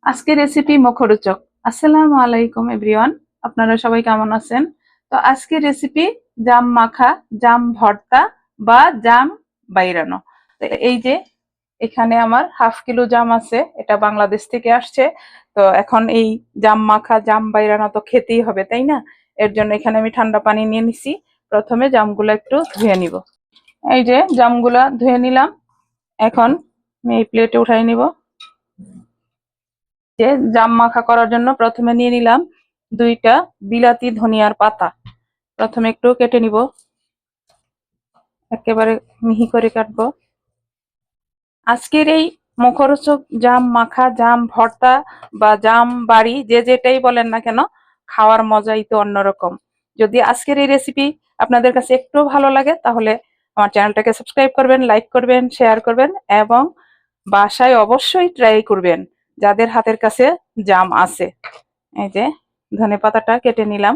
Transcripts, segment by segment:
আজকে রেসিপি মুখরোচক। আসসালামু আলাইকুম এভরিওয়ান, আপনারা সবাই কেমন আছেন? তো আজকে রেসিপি জাম মাখা, জাম ভর্তা বা জাম বাইরানো। তো এই যে এখানে আমার হাফ কিলো জাম আছে, এটা বাংলাদেশ থেকে আসছে। তো এখন এই জাম মাখা জাম বাইরানো তো খেতেই হবে, তাই না? এর জন্য এখানে আমি ঠান্ডা পানি নিয়ে নিছি। প্রথমে জামগুলো একটু ধুয়ে নিব। এই যে জামগুলা ধুয়ে নিলাম, এখন আমি এই প্লেটে উঠাই নিব। যে জাম মাখা করার জন্য প্রথমে নিয়ে নিলাম দুইটা বিলাতি ধনিয়ার পাতা। প্রথমে একটু কেটে নিব, একেবারে মিহি করে কাটবো। আজকের এই মুখরোচক জাম মাখা, জাম ভর্তা বা জাম বাড়ি, যে যেটাই বলেন না কেন, খাওয়ার মজাই তো অন্যরকম। যদি আজকের এই রেসিপি আপনাদের কাছে একটু ভালো লাগে তাহলে আমার চ্যানেলটাকে সাবস্ক্রাইব করবেন, লাইক করবেন, শেয়ার করবেন এবং বাসায় অবশ্যই ট্রাই করবেন যাদের হাতের কাছে জাম আছে। এই যে ধনেপাতাটা কেটে নিলাম,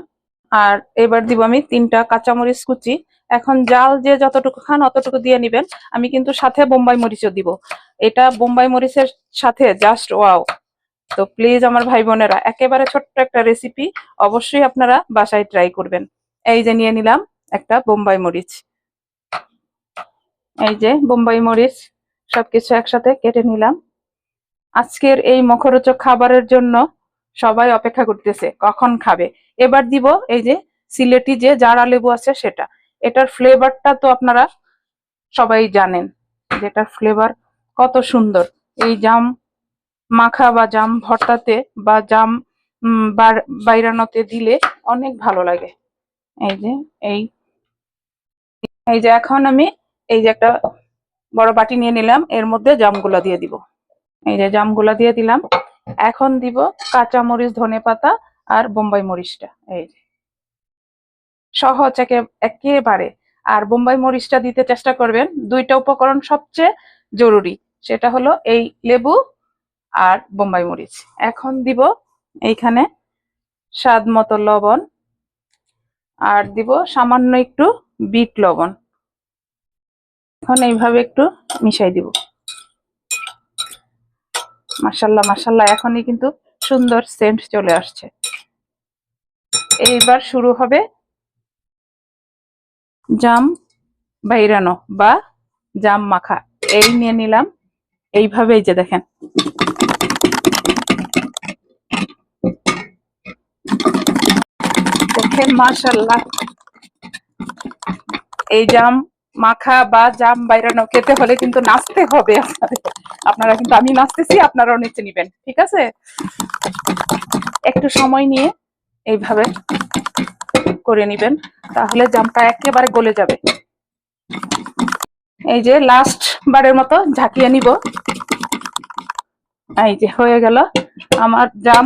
আর এবার দিব আমি 3টা কাঁচামরিচ কুচি। এখন জাল যে যতটুকু খান অতটুকু দিয়ে নিবেন। আমি কিন্তু সাথে বোম্বাই মরিচও দিব, এটা বোম্বাই মরিচের সাথে জাস্ট ওয়াও। তো প্লিজ আমার ভাই বোনেরা, একেবারে ছোট্ট একটা রেসিপি, অবশ্যই আপনারা বাসায় ট্রাই করবেন। এই যে নিয়ে নিলাম একটা বোম্বাই মরিচ, এই যে বোম্বাই মরিচ সবকিছু একসাথে কেটে নিলাম। আজকের এই মুখরোচক খাবারের জন্য সবাই অপেক্ষা করতেছে কখন খাবে। এবার দিব এই যে সিলেটি যে জারা লেবু আছে সেটা। এটার ফ্লেভারটা তো আপনারা সবাই জানেন, যেটার ফ্লেভার কত সুন্দর। এই জাম মাখা বা জাম ভর্তাতে বা জাম বাইরানোতে দিলে অনেক ভালো লাগে। এই যে এই এই যে এখন আমি এই যে একটা বড় বাটি নিয়ে নিলাম, এর মধ্যে জামগুলা দিয়ে দিব। এই যে জামগুলা দিয়ে দিলাম। এখন দিব কাঁচা মরিচ, ধনেপাতা আর বোম্বাই মরিচটা। এই যে সহজ একেবারে। আর বোম্বাই মরিচটা দিতে চেষ্টা করবেন। দুইটা উপকরণ সবচেয়ে জরুরি, সেটা হলো এই লেবু আর বোম্বাই মরিচ। এখন দিব এইখানে স্বাদ মতো লবণ, আর দিব সামান্য একটু বিট লবণ। এখন এইভাবে একটু মিশাই দিব। মাশাল্লাহ মাশাল্লাহ, এখনই কিন্তু সুন্দর সেন্ট চলে আসছে। এইবার শুরু হবে জাম বাইরানো বা জাম মাখা। এই নিয়ে নিলাম, এইভাবে এই যে দেখেন, দেখেন মাশাল্লাহ। এই জাম মাখা বা জাম বাইরানো খেতে হলে কিন্তু নাচতে হবে আপনাদের। আপনারা কিন্তু, আমি নাচতেছি, আপনারাও নেচে নিবেন, ঠিক আছে? একটু সময় নিয়ে এইভাবে করে নিবেন, তাহলে জামটা একেবারে গলে যাবে। এই যে লাস্ট বারের মতো ঝাঁকিয়ে নিব। এই যে হয়ে গেল আমার জাম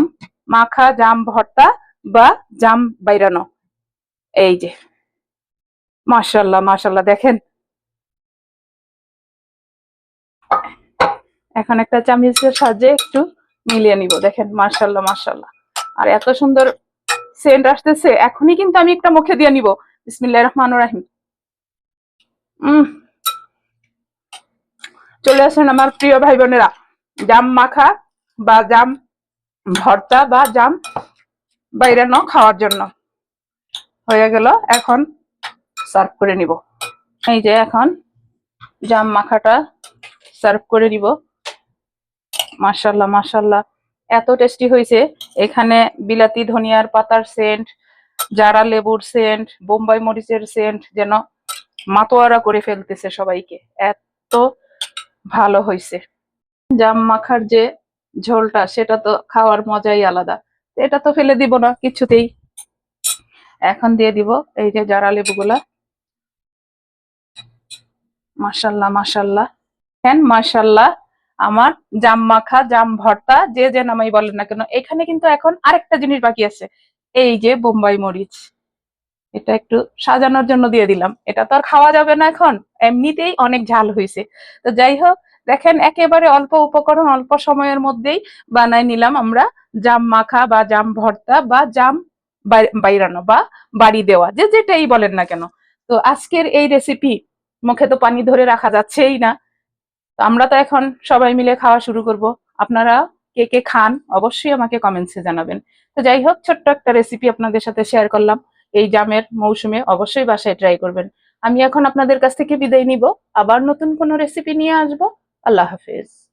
মাখা, জাম ভর্তা বা জাম বাইরানো। এই যে মাশাল্লাহ মাশাল্লাহ, দেখেন। এখন একটা চামচের সাহায্যে একটু মিলিয়ে নিব। দেখেন মাশাল্লাহ মাশাল্লাহ, আর এত সুন্দর সেন্ট আসতেছে। এখনই কিন্তু আমি একটা মুখে দিয়ে নিব। বিসমিল্লাহির রহমানির রহিম। চলে আসেন আমার প্রিয় ভাই বোনেরা, জাম মাখা বা জাম ভর্তা বা জাম বাইরানো খাওয়ার জন্য। হয়ে গেল, এখন সার্ভ করে নিব। এই যে এখন জাম মাখাটা সার্ভ করে নিব। মাশাল্লাহ মাশাল্লাহ, এত টেস্টি হয়েছে। এখানে বিলাতি ধনিয়ার পাতার সেন্ট, জারা লেবুর সেন্ট, বোম্বাই মরিচের সেন্ট যেন মাতোয়ারা করে ফেলতেছে সবাইকে। এত ভালো হয়েছে। জাম মাখার যে ঝোলটা, সেটা তো খাওয়ার মজাই আলাদা। এটা তো ফেলে দিব না কিছুতেই। এখন দিয়ে দিব এই যে জারা লেবুগুলা। মাশাল্লাহ মাশাল্লাহ, হ্যাঁ মাশাল্লাহ। আমার জাম মাখা, জাম ভর্তা যে যে নামাই বলেন না কেন, এখানে কিন্তু এখন আরেকটা জিনিস বাকি আছে। এই যে বোম্বাই মরিচ, এটা একটু সাজানোর জন্য দিয়ে দিলাম। এটা তো আর খাওয়া যাবে না এখন, এমনিতেই অনেক ঝাল হয়েছে। তো যাই হোক, দেখেন একেবারে অল্প উপকরণ, অল্প সময়ের মধ্যেই বানাই নিলাম আমরা জাম মাখা বা জাম ভর্তা বা জাম বাইরানো বা বাড়ি দেওয়া, যে যেটাই বলেন না কেন। তো আজকের এই রেসিপি, মুখে তো পানি ধরে রাখা যাচ্ছেই না। তো আমরা তো এখন সবাই মিলে খাওয়া শুরু করব। আপনারা কে কে খান অবশ্যই আমাকে কমেন্টসে জানাবেন। তো যাই হোক, ছোট্ট একটা রেসিপি আপনাদের সাথে শেয়ার করলাম। এই জামের মৌসুমে অবশ্যই বাসায় ট্রাই করবেন। আমি এখন আপনাদের কাছ থেকে বিদায় নিব, আবার নতুন কোনো রেসিপি নিয়ে আসবো। আল্লাহ হাফেজ।